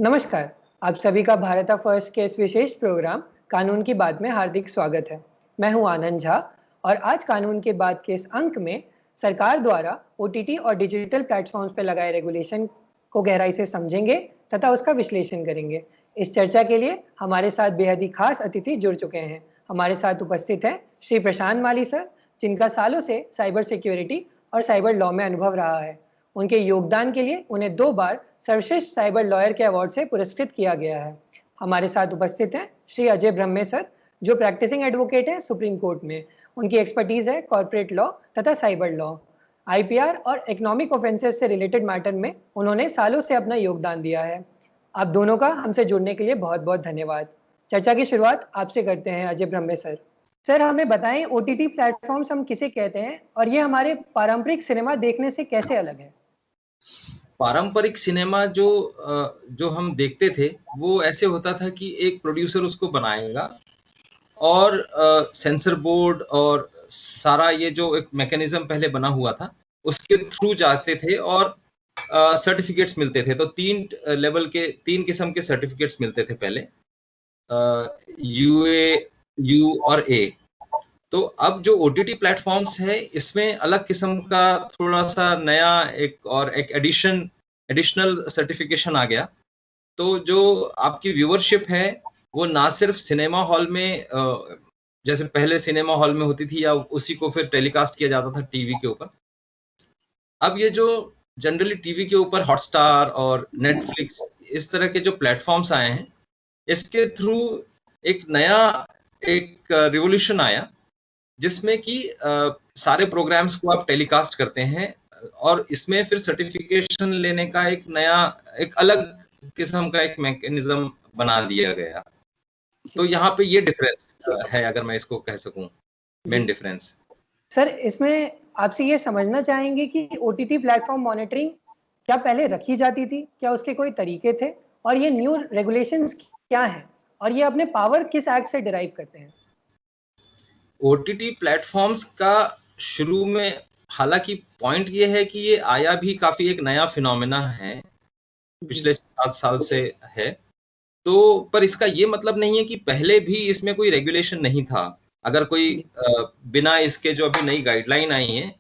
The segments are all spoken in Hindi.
नमस्कार, आप सभी का भारत फर्स्ट के इस विशेष प्रोग्राम कानून की बात में हार्दिक स्वागत है। मैं हूं आनंद झा और आज कानून के बाद के इस अंक में सरकार द्वारा ओटीटी और डिजिटल प्लेटफॉर्म्स पर लगाए रेगुलेशन को गहराई से समझेंगे तथा उसका विश्लेषण करेंगे। इस चर्चा के लिए हमारे साथ बेहद ही खास अतिथि जुड़ चुके हैं। हमारे साथ उपस्थित हैं श्री प्रशांत माली सर, जिनका सालों से साइबर सिक्योरिटी और साइबर लॉ में अनुभव रहा है। उनके योगदान के लिए उन्हें 2 बार सर्वश्रेष्ठ साइबर लॉयर के अवार्ड से पुरस्कृत किया गया है। हमारे साथ उपस्थित हैं श्री अजय ब्रह्मे सर, जो प्रैक्टिसिंग एडवोकेट हैं सुप्रीम कोर्ट में। उनकी एक्सपर्टीज है कॉर्पोरेट लॉ तथा साइबर लॉ, आईपीआर और इकोनॉमिक ऑफेंसेस से रिलेटेड मैटर में उन्होंने सालों से अपना योगदान दिया है। आप दोनों का हमसे जुड़ने के लिए बहुत बहुत धन्यवाद। चर्चा की शुरुआत आपसे करते हैं अजय ब्रह्मे सर। सर, हमें बताएं ओटीटी प्लेटफॉर्म्स हम किसे कहते हैं और ये हमारे पारंपरिक सिनेमा देखने से कैसे अलग है? पारंपरिक सिनेमा जो हम देखते थे वो ऐसे होता था कि एक प्रोड्यूसर उसको बनाएगा और सेंसर बोर्ड और सारा ये जो एक मैकेनिज्म पहले बना हुआ था उसके थ्रू जाते थे और सर्टिफिकेट्स मिलते थे। तो 3 लेवल के 3 किस्म के सर्टिफिकेट्स मिलते थे पहले, यूए, यू और ए। तो अब जो ओटीटी प्लेटफॉर्म्स है इसमें अलग किस्म का थोड़ा सा नया एक एडिशनल सर्टिफिकेशन आ गया। तो जो आपकी व्यूअरशिप है वो ना सिर्फ सिनेमा हॉल में जैसे पहले सिनेमा हॉल में होती थी या उसी को फिर टेलीकास्ट किया जाता था टीवी के ऊपर। अब ये जो जनरली टीवी के ऊपर हॉटस्टार और नेटफ्लिक्स इस तरह के जो प्लेटफॉर्म्स आए हैं, इसके थ्रू एक नया रिवोल्यूशन आया जिसमें कि सारे प्रोग्राम्स को आप टेलीकास्ट करते हैं और इसमें फिर सर्टिफिकेशन लेने का एक अलग किस्म का एक मैकेनिज्म बना दिया गया। तो यहाँ पे ये डिफरेंस है, अगर मैं इसको कह सकूं, मेन डिफरेंस। सर, इसमें आपसे ये समझना चाहेंगे कि ओटीटी प्लेटफॉर्म मॉनिटरिंग क्या पहले रखी जाती थी? क्या उसके कोई तरीके थे? और ये न्यू रेगुलेशंस क्या हैं? और ये अपने पावर किस एक्ट से डिराइव करते हैं? ओटीटी प्लेटफॉर्म्स का शुरू में हालांकि पॉइंट ये है कि ये आया भी काफी एक नया फिनोमेना है, पिछले 7 साल से है। तो पर इसका ये मतलब नहीं है कि पहले भी इसमें कोई रेगुलेशन नहीं था। अगर कोई बिना इसके जो अभी नई गाइडलाइन आई है,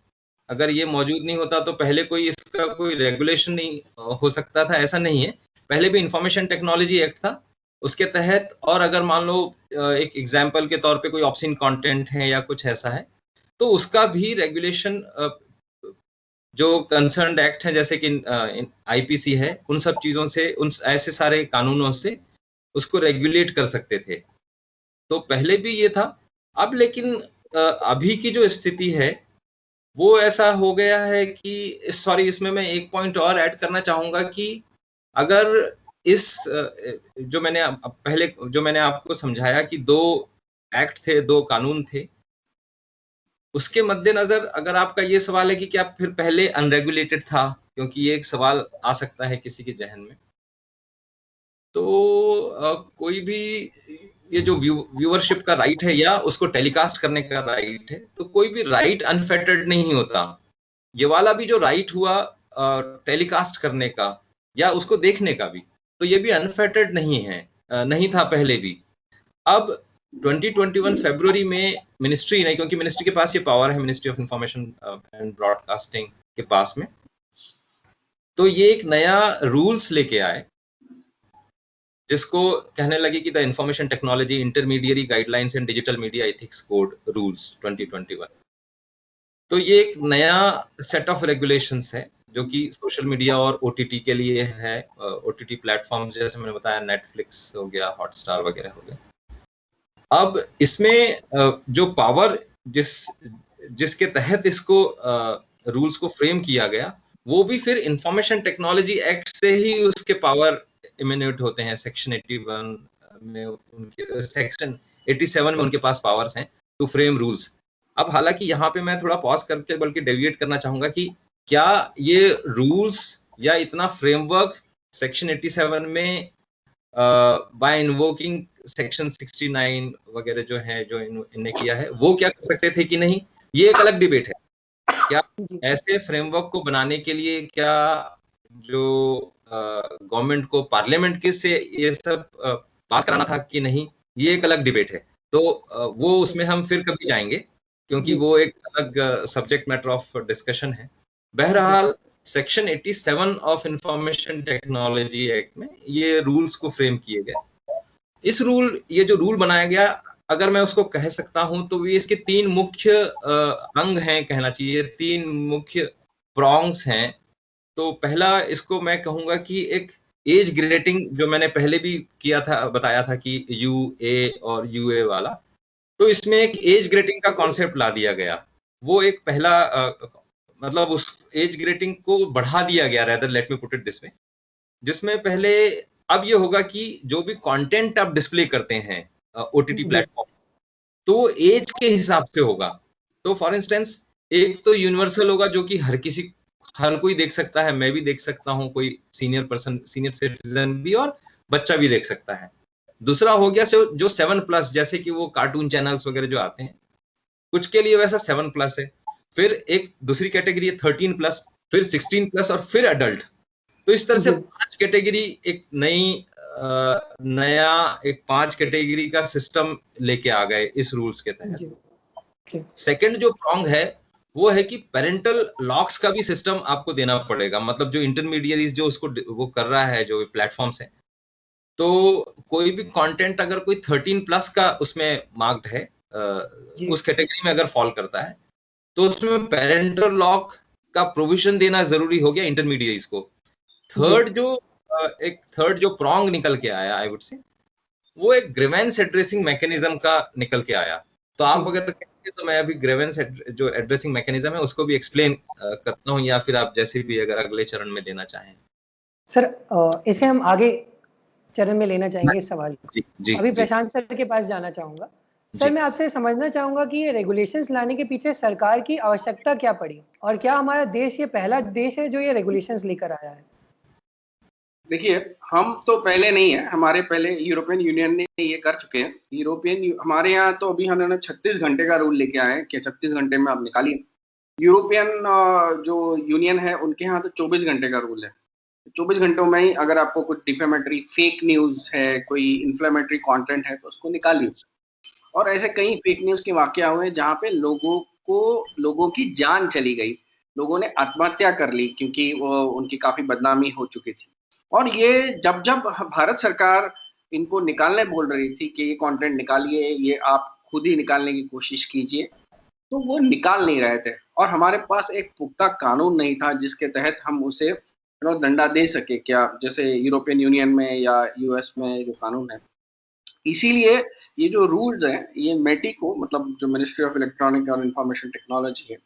अगर ये मौजूद नहीं होता तो पहले इसका कोई रेगुलेशन नहीं हो सकता था, ऐसा नहीं है। पहले भी इंफॉर्मेशन टेक्नोलॉजी एक्ट था, उसके तहत, और अगर मान लो एक एग्जाम्पल के तौर पे कोई ऑब्सीन कंटेंट है या कुछ ऐसा है, तो उसका भी रेगुलेशन जो कंसर्न्ड एक्ट है जैसे कि आईपीसी है, उन सब चीजों से, उन ऐसे सारे कानूनों से उसको रेगुलेट कर सकते थे। तो पहले भी ये था। अब लेकिन अभी की जो स्थिति है वो ऐसा हो गया है कि इसमें मैं एक पॉइंट और ऐड करना चाहूंगा कि अगर जो मैंने आपको समझाया कि 2 एक्ट थे, 2 कानून थे, उसके मद्देनजर अगर आपका ये सवाल है कि क्या फिर पहले अनरेगुलेटेड था, क्योंकि ये एक सवाल आ सकता है किसी के जहन में, तो कोई भी ये जो व्यूअरशिप का राइट है या उसको टेलीकास्ट करने का राइट है, तो कोई भी राइट अनफेटर्ड नहीं होता। ये वाला भी जो राइट हुआ टेलीकास्ट करने का या उसको देखने का भी, तो ये भी अनफेटर्ड नहीं है, नहीं था पहले भी। अब 2021 फरवरी में मिनिस्ट्री ने, क्योंकि मिनिस्ट्री के पास ये पावर है, ministry of information and broadcasting के पास में, तो ये एक नया रूल्स लेके आए जिसको कहने लगे कि the information technology intermediary guidelines and digital media ethics code rules 2021। तो ये एक नया सेट ऑफ रेगुलेशंस है जो कि सोशल मीडिया और ओटीटी के लिए है। ओटीटी प्लेटफॉर्म्स जैसे मैंने बताया, नेटफ्लिक्स हो गया, हॉटस्टार वगैरह हो गया। अब इसमें जो पावर जिसके तहत इसको रूल्स को फ्रेम किया गया, वो भी फिर इंफॉर्मेशन टेक्नोलॉजी एक्ट से ही उसके पावर इमिनेट होते हैं। सेक्शन 81 में उनके, सेक्शन 87 में उनके पास पावर्स हैं टू फ्रेम रूल्स। अब हालांकि यहाँ पे मैं थोड़ा पॉज करके बल्कि डेविएट करना चाहूंगा कि क्या ये रूल्स या इतना फ्रेमवर्क सेक्शन 87 में बाय इन्वोकिंग सेक्शन 69 वगैरह जो है, जो इन्हें किया है, वो क्या कर सकते थे कि नहीं, ये एक अलग डिबेट है। क्या ऐसे फ्रेमवर्क को बनाने के लिए क्या जो गवर्नमेंट को पार्लियामेंट के से ये सब पास कराना था कि नहीं, ये एक अलग डिबेट है। तो वो उसमें हम फिर कभी जाएंगे, क्योंकि वो एक अलग सब्जेक्ट मैटर ऑफ डिस्कशन है। बहरहाल section 87 of information technology act में ये रूल्स को फ्रेम किए गए। ये जो रूल बनाया गया, अगर मैं उसको कह सकता हूं तो ये इसके 3 मुख्य अंग हैं, कहना चाहिए 3 मुख्य प्रॉन्ग्स हैं। तो पहला इसको मैं कहूंगा कि एक एज ग्रेडिंग, जो मैंने पहले भी किया था, बताया था कि यूए और यूए वाला, तो इसमें एक एज ग्रेडिंग का कॉन्सेप्ट ला दिया गया। वो एक पहला मतलब उस एज ग्रेडिंग को बढ़ा दिया गया, rather let me put it this way, जिसमें पहले अब ये होगा कि जो भी कंटेंट आप डिस्प्ले करते हैं ओटीटी प्लेटफॉर्म, तो एज के हिसाब से होगा। तो फॉर इंस्टेंस, एक तो यूनिवर्सल होगा जो कि हर कोई देख सकता है, मैं भी देख सकता हूं, कोई सीनियर सिटीजन भी और बच्चा भी देख सकता है। दूसरा हो गया जो 7+, जैसे कि वो कार्टून चैनल्स वगैरह जो आते हैं, कुछ के लिए वैसा 7+ है। फिर एक दूसरी कैटेगरी है 13+, फिर 16+, और फिर एडल्ट। तो इस तरह से 5 कैटेगरी, एक नया एक 5 कैटेगरी का सिस्टम लेके आ गए इस रूल्स के तहत। सेकंड जो प्रॉन्ग है वो है कि पेरेंटल लॉक्स का भी सिस्टम आपको देना पड़ेगा। मतलब जो इंटरमीडियरीज जो उसको वो कर रहा है, जो प्लेटफॉर्म्स है, तो कोई भी कंटेंट अगर कोई 13+ का उसमें मार्क्ड है, उस कैटेगरी में अगर फॉल करता है, तो उसमें पेरेंटल लॉक का प्रोविजन देना जरूरी हो गया इंटरमीडियरीज को। थर्ड जो प्रॉन्ग निकल के आया, आई वुड से, वो एक ग्रीवेंस एड्रेसिंग मैकेनिज्म का निकल के आया। तो आप अगर कहेंगे तो मैं अभी ग्रीवेंस जो एड्रेसिंग मैकेनिज्म है उसको भी एक्सप्लेन करता हूँ, या फिर आप जैसे भी अगर अगले चरण में लेना चाहें। सर, इसे हम आगे चरण में लेना चाहेंगे इस सवाल को। अभी प्रशांत सर के पास जाना चाहूंगा। सर, मैं आपसे समझना चाहूंगा कि ये रेगुलेशंस लाने के पीछे सरकार की आवश्यकता क्या पड़ी, और क्या हमारा देश ये पहला देश है जो ये रेगुलेशंस लेकर आया है? देखिए, हम तो पहले नहीं है, हमारे पहले यूरोपियन यूनियन ने ये कर चुके हैं। हमारे यहाँ तो अभी हमने 36 घंटे का रूल लेके आए हैं कि 36 घंटे में आप निकालिए। यूरोपियन जो यूनियन है उनके यहाँ तो 24 घंटे का रूल है। 24 घंटों में ही अगर आपको कुछ डिफेमेटरी फेक न्यूज है, कोई इन्फ्लेमेटरी कंटेंट है, तो उसको निकालिए। और ऐसे कई फेक न्यूज के वाकया हुए जहाँ पे लोगों की जान चली गई, लोगों ने आत्महत्या कर ली क्योंकि वो उनकी काफी बदनामी हो चुकी थी। और ये जब भारत सरकार इनको निकालने बोल रही थी कि ये कंटेंट निकालिए, ये आप खुद ही निकालने की कोशिश कीजिए, तो वो निकाल नहीं रहे थे। और हमारे पास एक पुख्ता कानून नहीं था जिसके तहत हम उसे दंडा दे सके, क्या जैसे यूरोपियन यूनियन में या यूएस में जो कानून है। इसीलिए ये जो रूल्स हैं, ये मेटी को, मतलब जो मिनिस्ट्री ऑफ इलेक्ट्रॉनिक और इंफॉर्मेशन टेक्नोलॉजी है,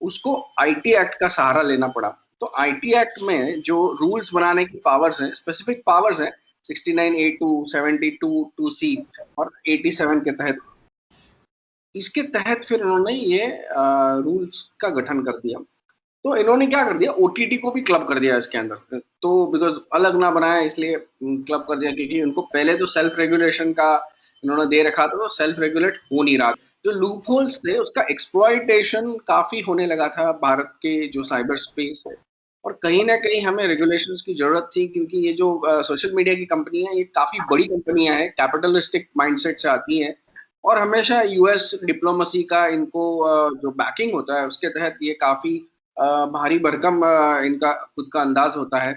उसको आईटी एक्ट का सहारा लेना पड़ा। तो आईटी एक्ट में जो रूल्स बनाने की पावर्स हैं, स्पेसिफिक पावर्स हैं 69A2, 72(2)(c) और 87 के तहत, इसके तहत फिर उन्होंने ये रूल्स का गठन कर दिया। तो इन्होंने क्या कर दिया, ओटीटी को भी क्लब कर दिया इसके अंदर। तो बिकॉज अलग ना बनाया इसलिए क्लब कर दिया, क्योंकि उनको पहले तो सेल्फ रेगुलेशन का इन्होंने दे रखा था, तो सेल्फ रेगुलेट हो नहीं रहा। जो लूप होल्स थे उसका एक्सप्लॉइटेशन काफी होने लगा था भारत के जो साइबर स्पेस है, और कहीं ना कहीं हमें रेगुलेशंस की जरूरत थी, क्योंकि ये जो सोशल मीडिया की कंपनी है, ये काफी बड़ी कंपनियां हैं, कैपिटलिस्टिक माइंडसेट से आती हैं, और हमेशा यूएस डिप्लोमेसी का इनको जो बैकिंग होता है उसके तहत ये काफी भारी भरकम इनका खुद का अंदाज होता है।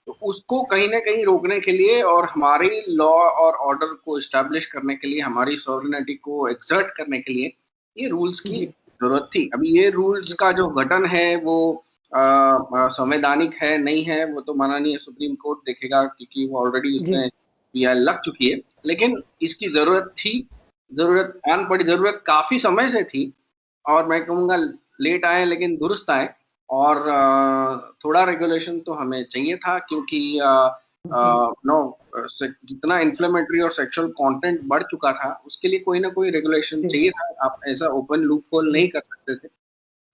तो उसको कहीं ना कहीं रोकने के लिए और हमारी लॉ और ऑर्डर को इस्टेब्लिश करने के लिए, हमारी सॉवरेनिटी को एक्सर्ट करने के लिए ये रूल्स की जरूरत थी। अभी ये रूल्स का जो गठन है वो संवैधानिक है नहीं है, वो तो माननीय सुप्रीम कोर्ट देखेगा, क्योंकि वो ऑलरेडी उसमें लग चुकी है। लेकिन इसकी जरूरत थी, जरूरत आन पड़ी, जरूरत काफी समय से थी, और मैं कहूँगा लेट आए लेकिन दुरुस्त आए। और थोड़ा रेगुलेशन तो हमें चाहिए था, क्योंकि जितना इन्फ्लेमेटरी और सेक्सुअल कंटेंट बढ़ चुका था, उसके लिए कोई ना कोई रेगुलेशन चाहिए था। आप ऐसा ओपन लूप होल नहीं कर सकते थे,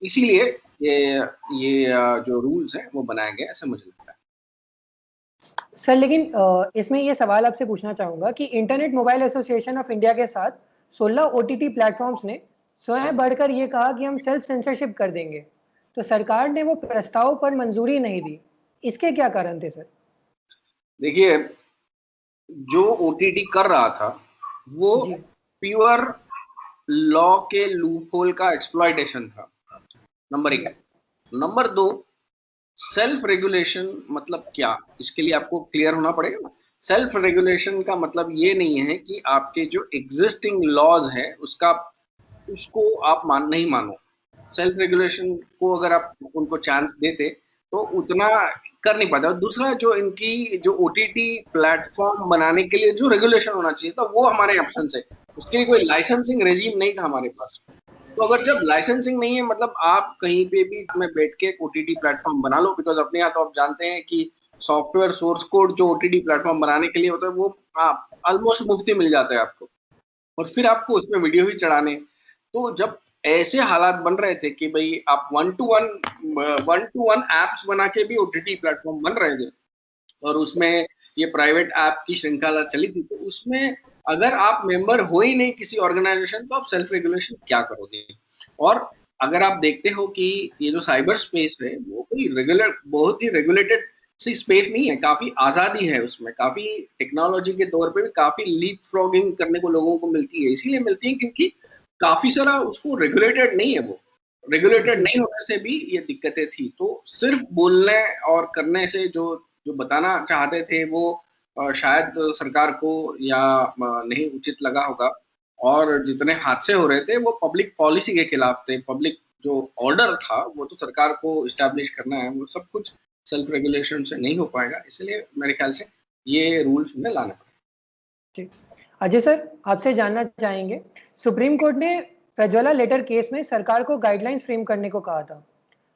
इसीलिए ये जो रूल्स हैं वो बनाए गए, ऐसा मुझे लगता है। सर, लेकिन इसमें ये सवाल आपसे पूछना चाहूंगा कि internet mobile association of India के साथ 16 ओटीटी प्लेटफॉर्म्स ने स्वयं बढ़कर ये कहा कि हम सेल्फ सेंसरशिप कर देंगे। तो सरकार ने वो प्रस्ताव पर मंजूरी नहीं दी। इसके क्या कारण थे सर? देखिए, जो ओटीटी कर रहा था वो जी। प्योर लॉ के लूपहोल का एक्सप्लॉइटेशन था, नंबर जी। 1। नंबर 2, सेल्फ रेगुलेशन मतलब क्या, इसके लिए आपको क्लियर होना पड़ेगा ना। सेल्फ रेगुलेशन का मतलब ये नहीं है कि आपके जो एग्जिस्टिंग लॉज है उसको आप नहीं मानो। सेल्फ रेगुलेशन को अगर आप उनको चांस देते तो उतना कर नहीं पाते। और दूसरा, जो इनकी जो ओटीटी प्लेटफॉर्म बनाने के लिए जो रेगुलेशन होना चाहिए था वो हमारे एब्सेंस है। उसके लिए कोई लाइसेंसिंग रेजिम नहीं था हमारे पास। तो अगर जब लाइसेंसिंग नहीं है, मतलब आप कहीं पे भी में बैठ के ओटीटी प्लेटफॉर्म बना लो, बिकॉज अपने यहाँ तो आप जानते हैं कि सॉफ्टवेयर सोर्स कोड जो ओटीटी प्लेटफॉर्म बनाने के लिए होता है वो आप ऑलमोस्ट मुफ्ती मिल जाता है आपको, और फिर आपको उसमें वीडियो ही चढ़ाने। तो जब ऐसे हालात बन रहे थे कि भाई आप वन टू वन एप्स बना के भी ओटीटी प्लेटफॉर्म बन रहे थे और उसमें ये प्राइवेट ऐप की श्रृंखला चली थी, तो उसमें अगर आप मेंबर हो ही नहीं किसी ऑर्गेनाइजेशन तो आप सेल्फ रेगुलेशन क्या करोगे। और अगर आप देखते हो कि ये जो साइबर स्पेस है वो कोई बहुत ही रेगुलेटेड सी स्पेस नहीं है, काफी आजादी है उसमें, काफी टेक्नोलॉजी के तौर पे भी काफी लीप फ्रॉगिंग करने को लोगों को मिलती है। इसीलिए मिलती है क्योंकि काफी सारा उसको रेगुलेटेड नहीं है। वो रेगुलेटेड नहीं होने से भी ये दिक्कतें थी। तो सिर्फ बोलने और करने से जो जो बताना चाहते थे वो शायद सरकार को या नहीं उचित लगा होगा। और जितने हादसे हो रहे थे वो पब्लिक पॉलिसी के खिलाफ थे। पब्लिक जो ऑर्डर था वो तो सरकार को इस्टेब्लिश करना है, वो सब कुछ सेल्फ रेगुलेशन से नहीं हो पाएगा। इसलिए मेरे ख्याल से ये रूल्स उन्हें लाने पड़े। जी। अजय सर, आपसे जानना चाहेंगे, सुप्रीम कोर्ट ने प्रज्वला लेटर केस में सरकार को गाइडलाइंस फ्रेम करने को कहा था।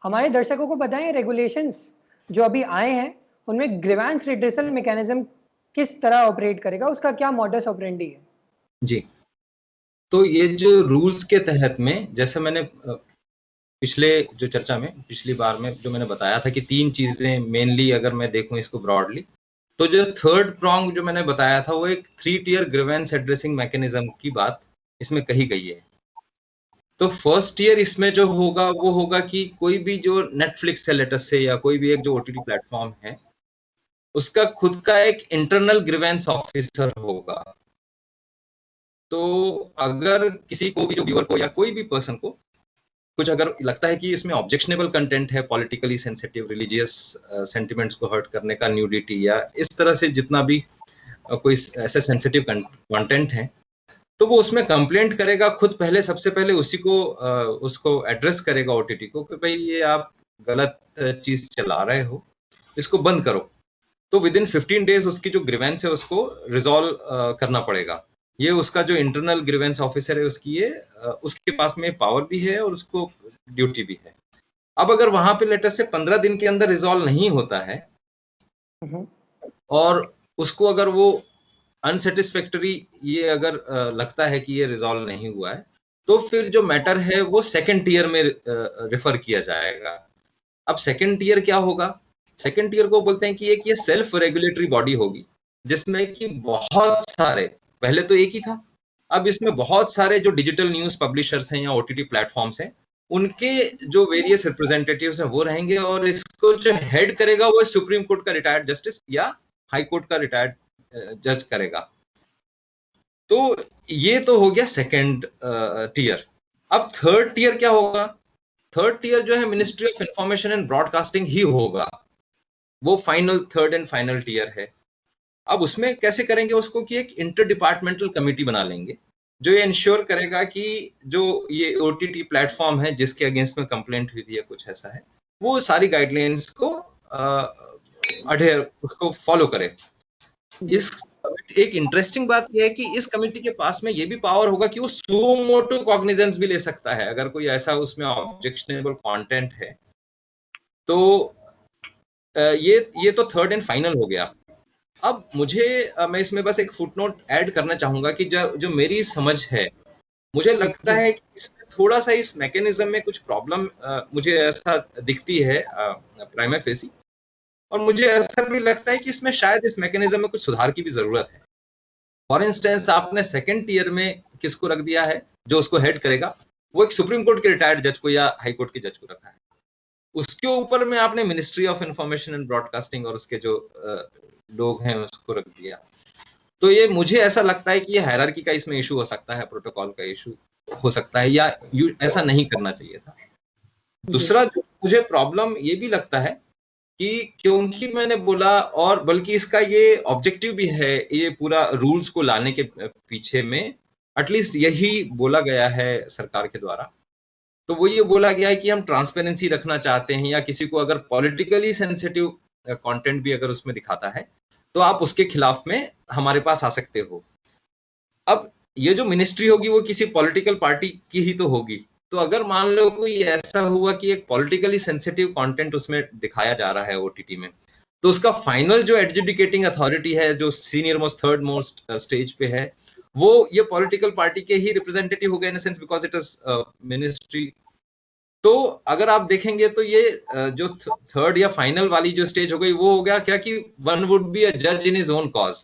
हमारे दर्शकों को बताएं, रेगुलेशंस जो अभी आए हैं उनमें ग्रीवेंस रिड्रेसल मैकेनिज्म किस तरह ऑपरेट करेगा, उसका क्या मॉडस ऑपरेंडी है? जी, तो ये जो रूल्स के तहत में, जैसे मैंने पिछले जो चर्चा में पिछली बार में जो मैंने बताया था कि 3 चीजें मेनली, अगर मैं देखूं इसको ब्रॉडली, तो जो थर्ड प्रॉन्ग जो मैंने बताया था वो एक 3 टियर ग्रीवेंस एड्रेसिंग मैकेनिज्म की बात इसमें कही गई है। तो फर्स्ट ईयर इसमें जो होगा वो होगा कि कोई भी जो नेटफ्लिक्स है लेटेस्ट से, या कोई भी एक जो ओटीटी प्लेटफॉर्म है, उसका खुद का एक इंटरनल ग्रीवेंस ऑफिसर होगा। तो अगर किसी को भी, जो व्यूअर को या कोई भी पर्सन को कुछ अगर लगता है कि इसमें ऑब्जेक्शनेबल कंटेंट है, पॉलिटिकली सेंसिटिव, रिलीजियस सेंटिमेंट्स को हर्ट करने का, न्यूडिटी या इस तरह से जितना भी कोई ऐसे सेंसिटिव कंटेंट है, तो वो उसमें कंप्लेंट करेगा खुद। पहले सबसे पहले उसी को उसको एड्रेस करेगा ओटीटी को कि भाई ये आप गलत चीज चला रहे हो, इसको बंद करो। तो विद इन 15 डेज उसकी जो ग्रीवेंस है उसको रिजॉल्व करना पड़ेगा। ये उसका जो इंटरनल ग्रीवेंस ऑफिसर है उसकी ये उसके पास में पावर भी है और उसको ड्यूटी भी है। अब अगर वहां पे लेटर से 15 दिन के अंदर रिजॉल्व नहीं होता है और उसको अगर वो अनसेटिस्फैक्टरी ये अगर लगता है कि ये रिजॉल्व नहीं हुआ है, तो फिर जो मैटर है वो सेकंड टियर में रेफर किया जाएगा। अब सेकंड टियर क्या होगा? सेकंड टियर को बोलते हैं कि एक ये सेल्फ रेगुलेटरी बॉडी होगी जिसमें कि बहुत सारे, पहले तो एक ही था, अब इसमें बहुत सारे जो डिजिटल न्यूज पब्लिशर्स हैं या ओटीटी प्लेटफॉर्म्स हैं, उनके जो वेरियस रिप्रेजेंटेटिव्स हैं वो रहेंगे, और इसको जो हेड करेगा वो सुप्रीम कोर्ट का रिटायर्ड जस्टिस या हाई कोर्ट का रिटायर्ड जज करेगा। तो ये तो हो गया सेकंड टियर। अब थर्ड टियर क्या होगा? थर्ड टियर जो है ministry of information and broadcasting ही होगा, वो final, third and final tier है। अब उसमें कैसे करेंगे उसको कि एक इंटर डिपार्टमेंटल कमिटी बना लेंगे जो ये इंश्योर करेगा कि जो ये ओटीटी प्लेटफॉर्म है जिसके अगेंस्ट में कंप्लेंट हुई थी या कुछ ऐसा है, वो सारी गाइडलाइंस को अडेयर, उसको फॉलो करे। इस एक इंटरेस्टिंग बात यह है कि इस कमेटी के पास में ये भी पावर होगा कि वो सो मोटो कॉग्निजेंस भी ले सकता है अगर कोई ऐसा उसमें ऑब्जेक्शनेबल कंटेंट है। तो ये तो थर्ड एंड फाइनल हो गया। अब मुझे मैं इसमें बस एक फुटनोट ऐड करना चाहूंगा कि जो मेरी समझ है, मुझे लगता है कि इसमें थोड़ा सा इस मैकेनिज्म में कुछ प्रॉब्लम मुझे ऐसा दिखती है प्राइमा फेसी, और मुझे ऐसा भी लगता है कि इसमें शायद इस मैकेनिज्म में कुछ सुधार की भी जरूरत है। फॉर इंस्टेंस, आपने सेकंड टियर में किसको रख दिया है जो उसको हेड करेगा? वो एक सुप्रीम कोर्ट के रिटायर्ड जज को या हाई कोर्ट के जज को रखा है। उसके ऊपर में आपने ministry of information and broadcasting और उसके जो लोग हैं उसको रख दिया। तो ये मुझे ऐसा लगता है कि ये हायरार्की का इसमें इशू हो सकता है, प्रोटोकॉल का इशू हो सकता है, या ऐसा नहीं करना चाहिए था। दूसरा जो मुझे प्रॉब्लम ये भी लगता है कि क्योंकि मैंने बोला, और बल्कि इसका ये ऑब्जेक्टिव भी है, ये पूरा रूल्स को लाने के पीछे में एटलीस्ट यही बोला गया है सरकार के द्वारा, तो वो ये बोला गया है कि हम ट्रांसपेरेंसी रखना चाहते हैं, या किसी को अगर पॉलिटिकली सेंसिटिव कंटेंट भी अगर उसमें दिखाता है तो आप उसके खिलाफ में हमारे पास आ सकते हो। अब ये जो मिनिस्ट्री होगी वो किसी पॉलिटिकल पार्टी की ही तो होगी, तो अगर मान लो कोई ऐसा हुआ कि एक पॉलिटिकली सेंसिटिव कंटेंट उसमें दिखाया जा रहा है ओटीटी में, तो उसका फाइनल जो एडजुडिकेटिंग अथॉरिटी है, जो senior most third most stage पे है, वो ये पॉलिटिकल पार्टी के ही रिप्रेजेंटेटिव हो गए in sense because it is ministry. तो अगर आप देखेंगे तो ये जो थर्ड या फाइनल वाली जो स्टेज हो गई वो हो गया क्या कि वन वुड बी अ जज इन हिज ओन कॉज।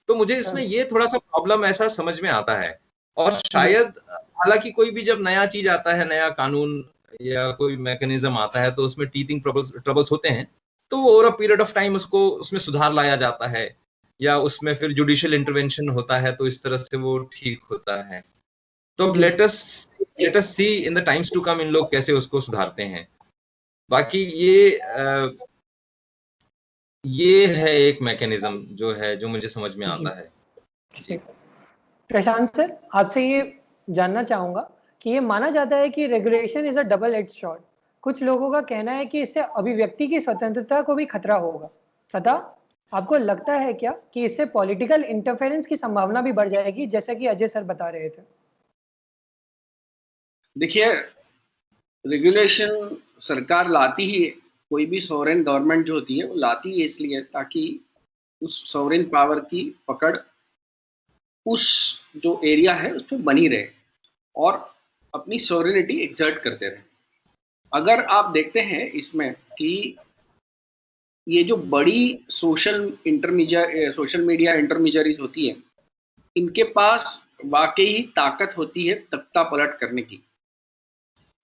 तो मुझे इसमें ये थोड़ा सा प्रॉब्लम ऐसा समझ में आता है, और शायद हालांकि कोई भी जब नया चीज आता है, नया कानून या कोई मैकेनिज्म आता है, तो उसमें टीथिंग ट्रबल्स होते हैं, तो over a period of time उसको उसमें सुधार लाया जाता है, या उसमें फिर जुडिशियल इंटरवेंशन होता है, तो इस तरह से वो ठीक होता है। तो let us see in the times to come in लोग कैसे उसको सुधारते हैं। बाकी ये है एक मैकेनिज्म जो है जो मुझे समझ में आता है। प्रशांत सर, आपसे ये जानना चाहूंगा कि ये माना जाता है कि regulation is a double edge sword. कुछ लोगों का कहना है कि इससे अभिव्यक्ति की स्वतंत्रता को भी खतरा होगा। सदा, आपको लगता है क्या कि इससे पॉलिटिकल इंटरफेरेंस की संभावना भी बढ़ जाएगी, जैसा कि अजय सर बता रहे थे? देखिए, रेगुलेशन सरकार लाती ही है, कोई भी सॉवरेन गवर्नमेंट जो होती है वो लाती है इसलिए ताकि उस सॉवरेन पावर की पकड़ उस जो एरिया है उस पर बनी रहे और अपनी सॉवरेनिटी एक्सर्ट करते रहे। अगर आप देखते हैं इसमें कि ये जो बड़ी सोशल मीडिया इंटरमीडियरीज होती है, इनके पास वाकई ताकत होती है तख्ता पलट करने की।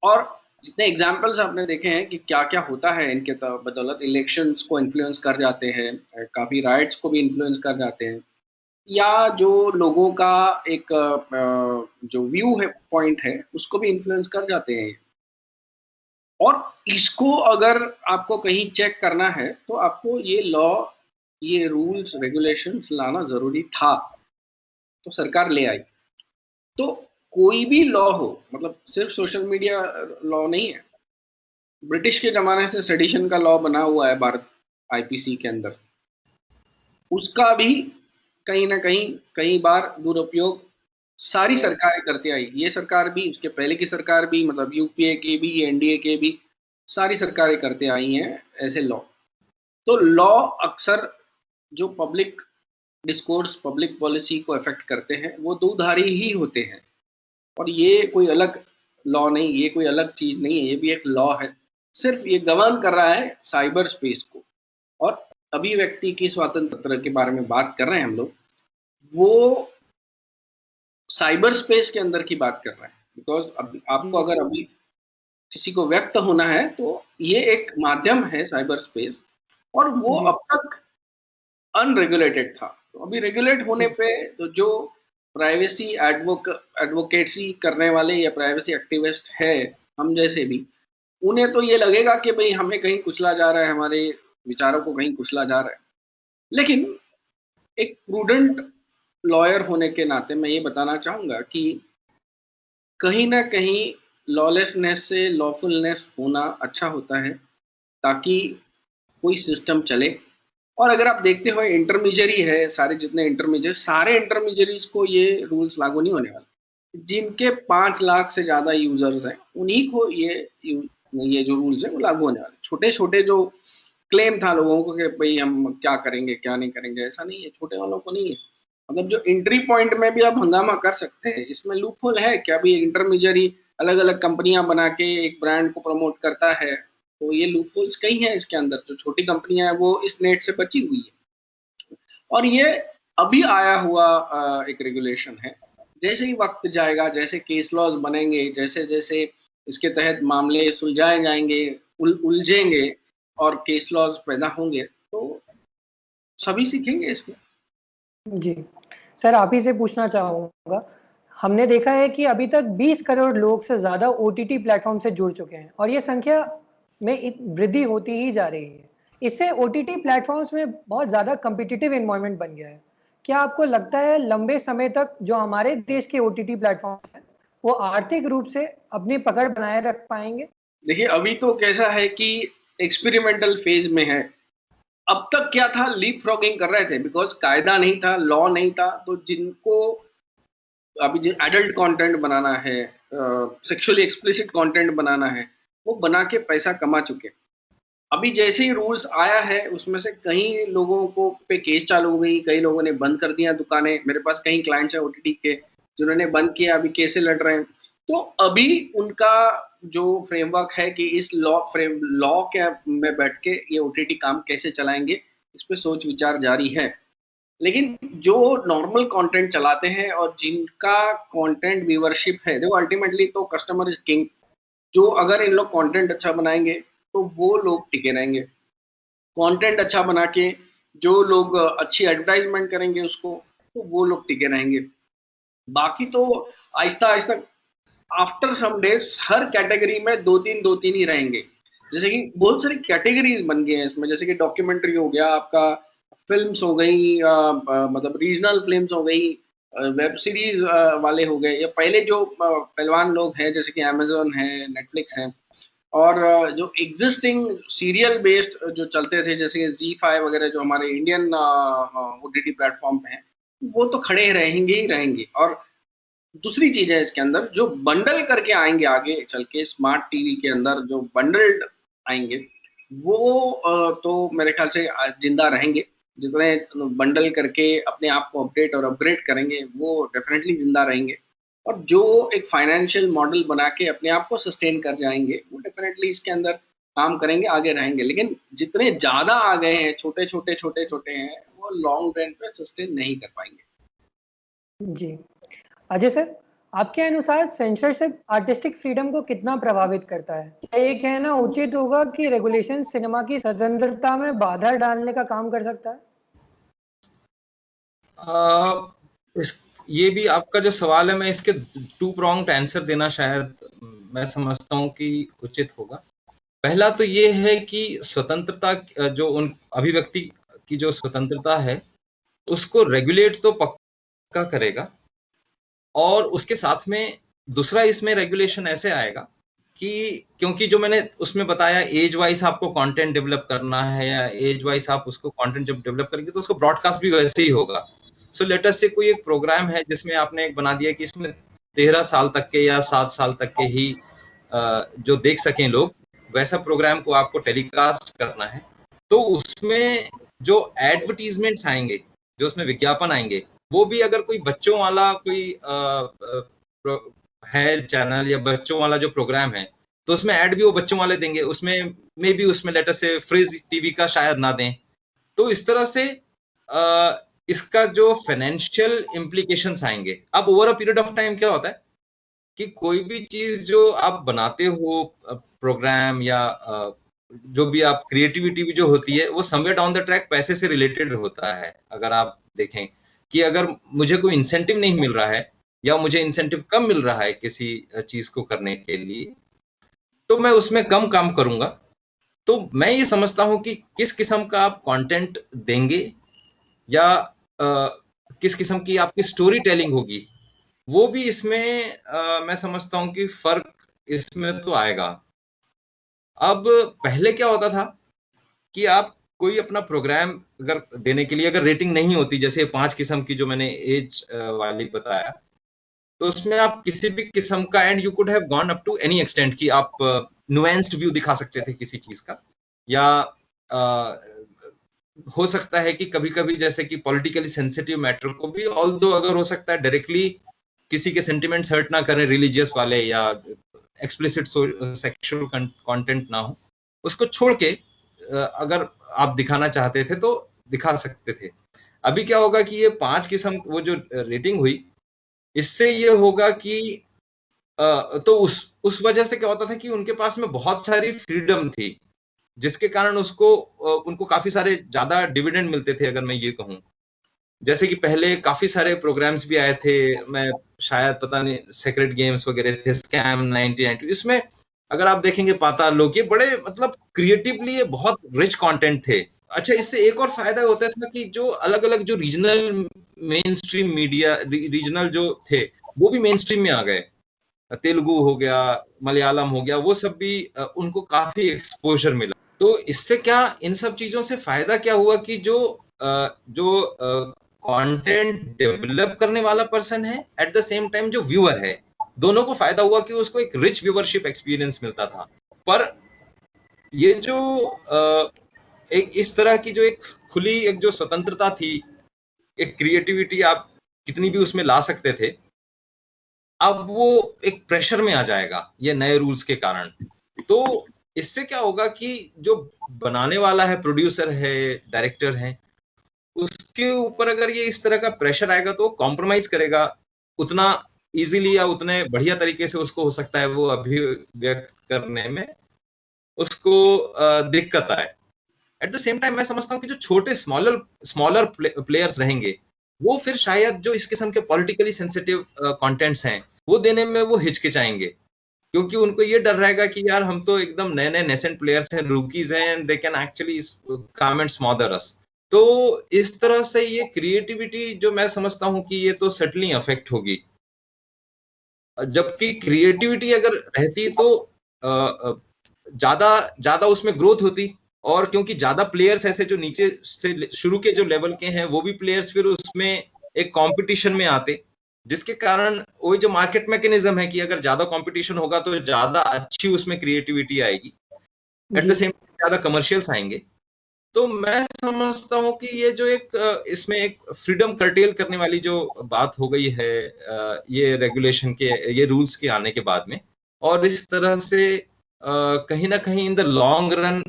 और जितने एग्जाम्पल्स आपने देखे हैं कि क्या क्या होता है इनके बदौलत, इलेक्शंस को इन्फ्लुएंस कर जाते हैं, काफ़ी राइट्स को भी इन्फ्लुएंस कर जाते हैं, या जो लोगों का एक जो व्यू है, पॉइंट है, उसको भी इन्फ्लुएंस कर जाते हैं। और इसको अगर आपको कहीं चेक करना है तो आपको ये लॉ, ये रूल्स रेगुलेशंस लाना ज़रूरी था, तो सरकार ले आई। तो कोई भी लॉ हो, मतलब सिर्फ सोशल मीडिया लॉ नहीं है, ब्रिटिश के ज़माने से सेडिशन का लॉ बना हुआ है भारत आईपीसी के अंदर, उसका भी कहीं ना कहीं कई बार दुरुपयोग सारी सरकारें करती आई। ये सरकार भी, उसके पहले की सरकार भी, मतलब यूपीए की भी, एनडीए के भी, सारी सरकारें करते आई हैं ऐसे लॉ। तो लॉ अक्सर जो पब्लिक डिस्कोर्स, पब्लिक पॉलिसी को अफेक्ट करते हैं, वो दुधारी ही होते हैं। और ये कोई अलग लॉ नहीं, ये कोई अलग चीज़ नहीं है, ये भी एक लॉ है। सिर्फ ये गवर्न कर रहा है साइबर स्पेस को। और अभिव्यक्ति की स्वतंत्रता के बारे में बात कर रहे हैं हम लोग, वो साइबर स्पेस के अंदर की बात कर रहे हैं। बिकॉज अब आपको अगर अभी किसी को व्यक्त होना है तो ये एक माध्यम है साइबर स्पेस, और वो अब तक अनरेगुलेटेड था। तो अभी रेगुलेट होने पे तो जो प्राइवेसी एडवोकेसी करने वाले या प्राइवेसी एक्टिविस्ट है, हम जैसे भी, उन्हें तो ये लगेगा कि भाई हमें कहीं कुचला जा रहा है, हमारे विचारों को कहीं कुचला जा रहा है। लेकिन एक प्रूडेंट लॉयर होने के नाते मैं ये बताना चाहूँगा कि कहीं ना कहीं लॉलेसनेस से लॉफुलनेस होना अच्छा होता है, ताकि कोई सिस्टम चले। और अगर आप देखते हो इंटरमीडियरी है, सारे जितने सारे इंटरमीडियरीज को ये रूल्स लागू नहीं होने वाले। जिनके 5 लाख से ज़्यादा यूजर्स हैं उन्हीं को ये जो रूल्स हैं वो लागू होने वाले। छोटे छोटे जो क्लेम था लोगों को कि भाई हम क्या करेंगे क्या नहीं करेंगे, ऐसा नहीं है, छोटे वालों को नहीं है। मतलब जो एंट्री पॉइंट में भी आप हंगामा कर सकते हैं, इसमें लूपहोल है क्या? भी इंटरमीडियरी अलग अलग कंपनियां बना के एक ब्रांड को प्रमोट करता है, तो ये लूपहोल्स कई हैं इसके अंदर। जो छोटी कंपनियां हैं वो इस नेट से बची हुई है। और ये अभी आया हुआ एक रेगुलेशन है। जैसे ही वक्त जाएगा, जैसे केस लॉज बनेंगे, जैसे जैसे इसके तहत मामले सुलझाए जाएंगे, उलझेंगे और केस लॉज पैदा होंगे तो सभी सीखेंगे इसके। जी। सर, आप ही से पूछना चाहूँगा, हमने देखा है कि अभी तक 20 करोड़ लोग से ज़्यादा ओटीटी प्लेटफ़ॉर्म से जुड़ चुके हैं और ये संख्या में वृद्धि होती ही जा रही है। इससे ओटीटी प्लेटफ़ॉर्म्स में बहुत ज़्यादा कॉम्पिटिटिव एनवायरनमेंट बन गया है। क्या आपको लगता है लंबे समय तक जो हमारे देश के ओटीटी प्लेटफ़ॉर्म हैं, वो आर्थिक रूप से अपनी पकड़ बनाए रख पाएँगे? देखिए, अभी तो कैसा है कि एक्सपेरिमेंटल फेज में है। अब तक क्या था, लीप फ्रॉगिंग कर रहे थे बिकॉज कायदा नहीं था, लॉ नहीं था, तो जिनको अभी जो एडल्ट कंटेंट बनाना है, सेक्सुअली एक्सप्लिसिट कंटेंट बनाना है, वो बना के पैसा कमा चुके। अभी जैसे ही रूल्स आया है उसमें से कई लोगों को पे केस चालू हो गई, कई लोगों ने बंद कर दिया दुकानें। मेरे पास कई क्लाइंट्स हैं ओटीटी के जिन्होंने बंद किया, अभी केसें लड़ रहे हैं। तो अभी उनका जो फ्रेमवर्क है कि इस लॉ के में बैठ के ये ओटीटी काम कैसे चलाएंगे, इस पे सोच विचार जारी है। लेकिन जो नॉर्मल कंटेंट चलाते हैं और जिनका कंटेंट व्यूअरशिप है, देखो अल्टीमेटली तो कस्टमर इज किंग। जो अगर इन लोग कंटेंट अच्छा बनाएंगे तो वो लोग टिके रहेंगे। कंटेंट अच्छा बना के जो लोग अच्छी एडवर्टाइजमेंट करेंगे उसको, तो वो लोग टिके रहेंगे। बाकी तो Aahista Aahista after some days हर कैटेगरी में दो तीन ही रहेंगे। जैसे कि बहुत सारी कैटेगरीज बन गए हैं इसमें, जैसे कि डॉक्यूमेंट्री हो गया आपका, फिल्म्स हो गई, मतलब रीजनल फिल्म्स हो गई, वेब सीरीज वाले हो गए, या पहले जो पहलवान लोग हैं जैसे कि अमेजोन है, नेटफ्लिक्स है, और जो एग्जिस्टिंग सीरियल बेस्ड जो चलते थे जैसे Z5 वगैरह जो हमारे इंडियन ओटीटी प्लेटफॉर्म पे हैं, वो तो खड़े रहेंगे ही रहेंगे। और दूसरी चीज है इसके अंदर जो बंडल करके आएंगे आगे चल के, स्मार्ट टीवी के अंदर जो बंडल्ड आएंगे वो तो मेरे ख्याल से जिंदा रहेंगे। जितने बंडल करके अपने आप को अपडेट और अपग्रेड करेंगे वो डेफिनेटली जिंदा रहेंगे। और जो एक फाइनेंशियल मॉडल बना के अपने आप को सस्टेन कर जाएंगे वो डेफिनेटली इसके अंदर काम करेंगे, आगे रहेंगे। लेकिन जितने ज्यादा आ गए हैं, छोटे छोटे हैं, वो लॉन्ग रन पे सस्टेन नहीं कर पाएंगे। जी। अजय सर, आपके अनुसार सेंसरशिप आर्टिस्टिक फ्रीडम को कितना प्रभावित करता है? क्या ये कहना उचित होगा कि रेगुलेशन सिनेमा की स्वतंत्रता में बाधा डालने का काम कर सकता है? ये भी आपका जो सवाल है, मैं इसके टू प्रॉन्ग्ड आंसर देना शायद मैं समझता हूँ कि उचित होगा। पहला तो ये है कि स्वतंत्रता, जो उन अभिव्यक्ति की जो स्वतंत्रता है उसको रेगुलेट तो पक्का करेगा, और उसके साथ में दूसरा इसमें रेगुलेशन ऐसे आएगा कि क्योंकि जो मैंने उसमें बताया एज वाइज आपको कंटेंट डेवलप करना है, या एज वाइज आप उसको कंटेंट जब डेवलप करेंगे तो उसको ब्रॉडकास्ट भी वैसे ही होगा। सो लेट अस से कोई एक प्रोग्राम है जिसमें आपने एक बना दिया कि इसमें 13 साल तक के या 7 साल तक के ही जो देख सकें लोग, वैसा प्रोग्राम को आपको टेलीकास्ट करना है, तो उसमें जो एडवर्टीजमेंट्स आएंगे, जो उसमें विज्ञापन आएंगे, वो भी अगर कोई बच्चों वाला कोई है चैनल या बच्चों वाला जो प्रोग्राम है, तो उसमें ऐड भी वो बच्चों वाले देंगे, उसमें मे बी उसमें लेटर से फ्रिज टीवी का शायद ना दें। तो इस तरह से इसका जो फाइनेंशियल इम्प्लीकेशंस आएंगे। अब over a period of time क्या होता है कि कोई भी चीज जो आप बनाते हो, प्रोग्राम या जो भी आप क्रिएटिविटी भी जो होती है, वो समवेयर डाउन द ट्रैक पैसे से रिलेटेड होता है। अगर आप देखें कि अगर मुझे कोई इंसेंटिव नहीं मिल रहा है या मुझे इंसेंटिव कम मिल रहा है किसी चीज को करने के लिए, तो मैं उसमें कम काम करूंगा। तो मैं ये समझता हूं कि किस किस्म का आप कंटेंट देंगे या किस किस्म की आपकी स्टोरी टेलिंग होगी, वो भी इसमें मैं समझता हूं कि फर्क इसमें तो आएगा। अब पहले क्या होता था कि आप कोई अपना प्रोग्राम अगर देने के लिए अगर रेटिंग नहीं होती, जैसे 5 किस्म की जो मैंने एज वाली बताया, तो उसमें आप किसी भी किस्म का, and you could have gone up to any extent कि आप नुएंस्ड व्यू दिखा सकते थे किसी चीज का, या हो सकता है कि कभी-कभी जैसे कि पॉलिटिकली सेंसिटिव मैटर को भी, ऑल्दो अगर हो सकता है डायरेक्टली किसी के सेंटिमेंट्स हर्ट ना करें, रिलीजियस वाले या एक्सप्लिसिट सेक्सुअल कंटेंट ना हो, उसको छोड़ के अगर आप दिखाना चाहते थे तो दिखा सकते थे। अभी क्या होगा कि ये 5 किस्म वो जो रेटिंग हुई, इससे ये होगा कि तो उस वजह से क्या होता था कि उनके पास में बहुत सारी फ्रीडम थी, जिसके कारण उनको काफी सारे ज्यादा डिविडेंड मिलते थे, अगर मैं ये कहूं। जैसे कि पहले काफी सारे प्रोग्राम्स भी आए थे, मैं शायद पता नहीं सेक्रेट गेम्स वगैरह थे, स्कैम 1992, इसमें अगर आप देखेंगे पाताल लोक, ये बड़े मतलब क्रिएटिवली ये बहुत रिच कंटेंट थे। अच्छा, इससे एक और फायदा होता था कि जो अलग अलग जो regional main stream media, regional जो थे वो भी मेन स्ट्रीम में आ गए। तेलुगु हो गया, मलयालम हो गया, वो सब भी उनको काफी एक्सपोजर मिला। तो इससे क्या, इन सब चीजों से फायदा क्या हुआ कि जो कंटेंट डेवलप करने वाला पर्सन है, एट द सेम टाइम जो व्यूअर है, दोनों को फायदा हुआ कि उसको एक रिच व्यूअरशिप एक्सपीरियंस मिलता था। पर ये जो एक इस तरह की जो एक खुली एक जो स्वतंत्रता थी, एक क्रिएटिविटी आप कितनी भी उसमें ला सकते थे, अब वो एक प्रेशर में आ जाएगा ये नए रूल्स के कारण। तो इससे क्या होगा कि जो बनाने वाला है, प्रोड्यूसर है, डायरेक्टर है, उसके ऊपर अगर ये इस तरह का प्रेशर आएगा तो कॉम्प्रोमाइज करेगा उतना इजीली, या उतने बढ़िया तरीके से उसको हो सकता है वो अभिव्यक्त करने में उसको दिक्कत आए। एट द सेम टाइम मैं समझता हूँ कि जो छोटे स्मॉलर प्लेयर्स रहेंगे, वो फिर शायद जो इस किस्म के पॉलिटिकली सेंसिटिव कंटेंट्स हैं वो देने में वो हिचकिचाएंगे, क्योंकि उनको ये डर रहेगा कि यार हम तो एकदम नए नए नेसेंट प्लेयर्स हैं, रूकीज हैं, and they can actually come and smother us. तो इस तरह से ये क्रिएटिविटी जो मैं समझता हूँ कि ये तो सटली अफेक्ट होगी। जबकि क्रिएटिविटी अगर रहती तो ज्यादा ज्यादा उसमें ग्रोथ होती, और क्योंकि ज्यादा प्लेयर्स ऐसे जो नीचे से शुरू के जो लेवल के हैं वो भी प्लेयर्स फिर उसमें एक कंपटीशन में आते, जिसके कारण वही जो मार्केट मैकेनिज्म है कि अगर ज्यादा कंपटीशन होगा तो ज्यादा अच्छी उसमें क्रिएटिविटी आएगी, एट द सेम ज्यादा कमर्शियल्स आएंगे। तो मैं समझता हूँ कि ये जो एक इसमें एक फ्रीडम कर्टेल करने वाली जो बात हो गई है ये रेगुलेशन के, ये रूल्स के आने के बाद में, और इस तरह से कहीं ना कहीं इन द लॉन्ग रन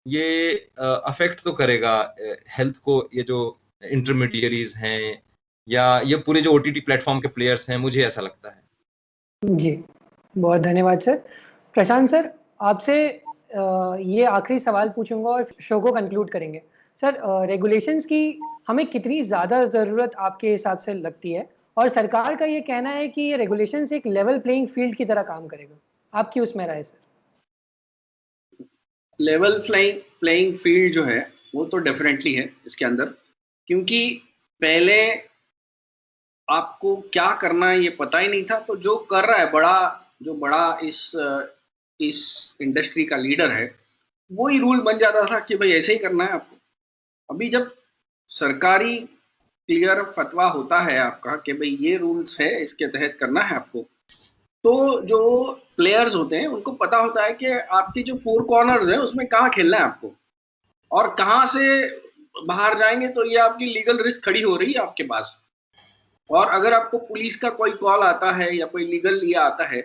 ये अफेक्ट तो करेगा हेल्थ को, ये जो इंटरमीडियरीज हैं या ये पूरे जो ओटीटी प्लेटफॉर्म के प्लेयर्स हैं, मुझे ऐसा लगता है। जी, बहुत धन्यवाद सर। प्रशांत सर, आपसे ये आखिरी सवाल पूछूंगा और शो को कंक्लूड करेंगे। सर, रेगुलेशंस की हमें कितनी ज़्यादा ज़रूरत आपके हिसाब से लगती है, और सरकार का ये कहना है कि ये रेगुलेशंस एक लेवल प्लेइंग फील्ड की तरह काम करेगा, आपकी उसमें राय सर? लेवल प्लेइंग फील्ड जो है वो तो डेफिनेटली है इसके अंदर, क्योंकि पहले आपको क्या करना है ये पता ही नहीं था, तो जो कर रहा है जो बड़ा इस इंडस्ट्री का लीडर है, वो ही रूल बन जाता था कि भाई ऐसे ही करना है आपको। अभी जब सरकारी क्लियर फतवा होता है आपका कि भाई ये रूल्स है, इसके तहत करना है आपको, तो जो प्लेयर्स होते हैं उनको पता होता है कि आपकी जो फोर कॉर्नर्स है उसमें कहाँ खेलना है आपको, और कहाँ से बाहर जाएंगे तो ये आपकी लीगल रिस्क खड़ी हो रही है आपके पास। और अगर आपको पुलिस का कोई कॉल आता है या कोई लीगल ये आता है,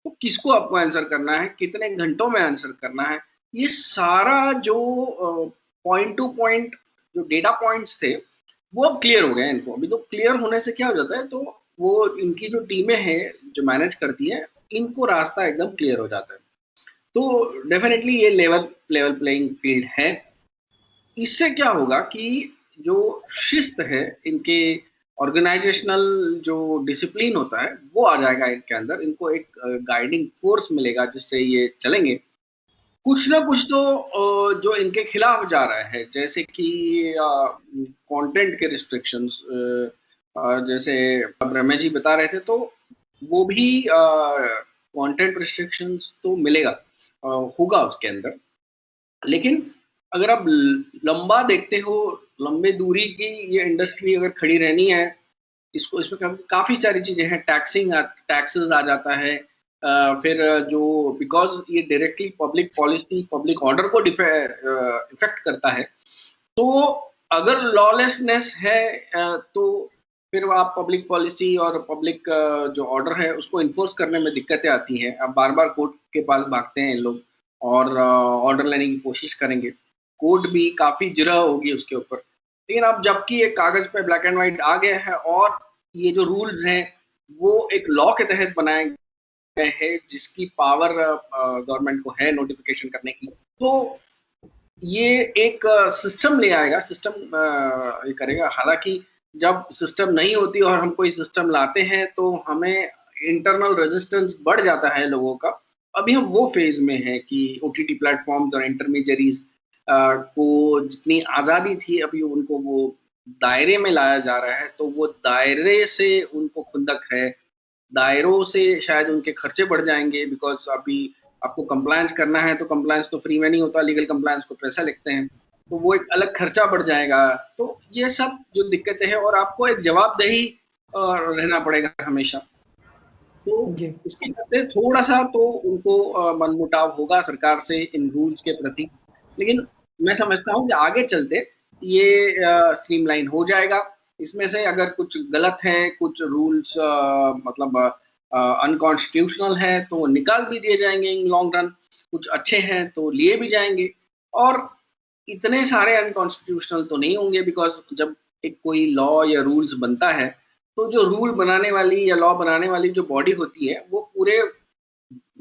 तो किसको आपको आंसर करना है, कितने घंटों में आंसर करना है, ये सारा जो पॉइंट टू पॉइंट जो डेटा पॉइंट्स थे वो अब क्लियर हो गए इनको। अभी तो क्लियर होने से क्या हो जाता है, तो वो इनकी जो टीमें हैं जो मैनेज करती हैं, इनको रास्ता एकदम क्लियर हो जाता है। तो डेफिनेटली ये लेवल प्लेइंग फील्ड है। इससे क्या होगा कि जो शिस्त है, इनके ऑर्गेनाइजेशनल जो डिसिप्लिन होता है वो आ जाएगा इनके अंदर, इनको एक गाइडिंग फोर्स मिलेगा जिससे ये चलेंगे। कुछ ना कुछ तो जो इनके खिलाफ जा रहा है, जैसे कि कंटेंट के रिस्ट्रिक्शंस, जैसे अब रमेश जी बता रहे थे, तो वो भी कंटेंट रिस्ट्रिक्शंस तो मिलेगा, होगा उसके अंदर। लेकिन अगर आप लंबा देखते हो, लंबे दूरी की ये इंडस्ट्री अगर खड़ी रहनी है, इसमें काफी सारी चीजें हैं, टैक्सेस आ जाता है, फिर जो बिकॉज ये directly public policy, public order को इफेक्ट करता है, तो अगर लॉलेसनेस है तो फिर आप पब्लिक पॉलिसी और पब्लिक जो ऑर्डर है उसको इन्फोर्स करने में दिक्कतें आती हैं। अब बार बार कोर्ट के पास भागते हैं लोग और ऑर्डर लेने की कोशिश करेंगे, कोर्ट भी काफी जिरह होगी उसके ऊपर। लेकिन अब जबकि एक कागज पे ब्लैक एंड व्हाइट आ गया है और ये जो रूल्स हैं वो एक लॉ के तहत बनाए है, जिसकी पावर गवर्नमेंट को है नोटिफिकेशन करने की, तो ये एक सिस्टम ले आएगा, सिस्टम ये करेगा। हालांकि जब सिस्टम नहीं होती और हम कोई सिस्टम लाते हैं तो हमें इंटरनल रेजिस्टेंस बढ़ जाता है लोगों का। अभी हम वो फेज में हैं कि ओटीटी प्लेटफॉर्म्स और इंटरमीडियरीज को जितनी आज़ादी थी अभी उनको वो दायरे में लाया जा रहा है, तो वो दायरे से उनको खुंदक है, दायरों से शायद उनके खर्चे बढ़ जाएंगे, बिकॉज अभी आपको कंप्लायंस करना है तो कंप्लायंस तो फ्री में नहीं होता, लीगल कंप्लायंस को पैसा लगते हैं, तो वो एक अलग खर्चा बढ़ जाएगा। तो ये सब जो दिक्कतें हैं, और आपको एक जवाबदेही रहना पड़ेगा हमेशा, तो इसके चलते थोड़ा सा तो उनको मनमुटाव होगा सरकार से इन रूल्स के प्रति। लेकिन मैं समझता हूँ कि आगे चलते ये स्ट्रीमलाइन हो जाएगा। इसमें से अगर कुछ गलत है, कुछ रूल्स मतलब अनकॉन्स्टिट्यूशनल है तो निकाल भी दिए जाएंगे इन लॉन्ग रन, कुछ अच्छे हैं तो लिए भी जाएंगे, और इतने सारे अनकॉन्स्टिट्यूशनल तो नहीं होंगे, बिकॉज जब एक कोई लॉ या रूल्स बनता है तो जो रूल बनाने वाली या लॉ बनाने वाली जो बॉडी होती है वो पूरे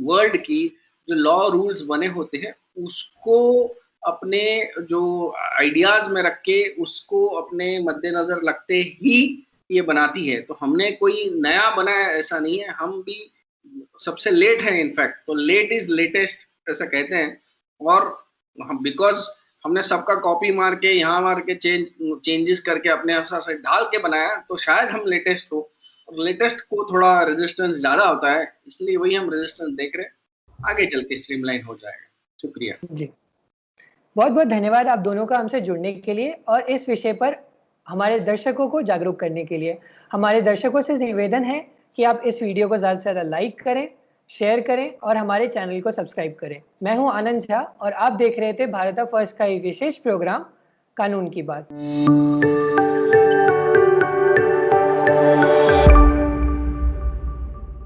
वर्ल्ड की जो लॉ रूल्स बने होते हैं उसको अपने जो आइडियाज में रख के उसको अपने मद्देनजर रखते ही ये बनाती है। तो हमने कोई नया बनाया ऐसा नहीं है, हम भी सबसे लेट है इनफैक्ट, तो लेट इज लेटेस्ट ऐसा कहते हैं। और बिकॉज हमने सबका कॉपी मार के यहाँ मार के चेंजेस करके अपने हिसाब से ढाल के बनाया, तो शायद हम लेटेस्ट हो, और लेटेस्ट को थोड़ा रेजिस्टेंस ज्यादा होता है, इसलिए वही हम रेजिस्टेंस देख रहे हैं। आगे चल के स्ट्रीमलाइन हो जाएगा। शुक्रिया जी, बहुत बहुत धन्यवाद आप दोनों का हमसे जुड़ने के लिए और इस विषय पर हमारे दर्शकों को जागरूक करने के लिए। हमारे दर्शकों से निवेदन है कि आप इस वीडियो को ज़्यादा से ज़्यादा लाइक करें, शेयर करें और हमारे चैनल को सब्सक्राइब करें। मैं हूं आनंद झा और आप देख रहे थे भारत फर्स्ट का एक विशेष प्रोग्राम कानून की बात।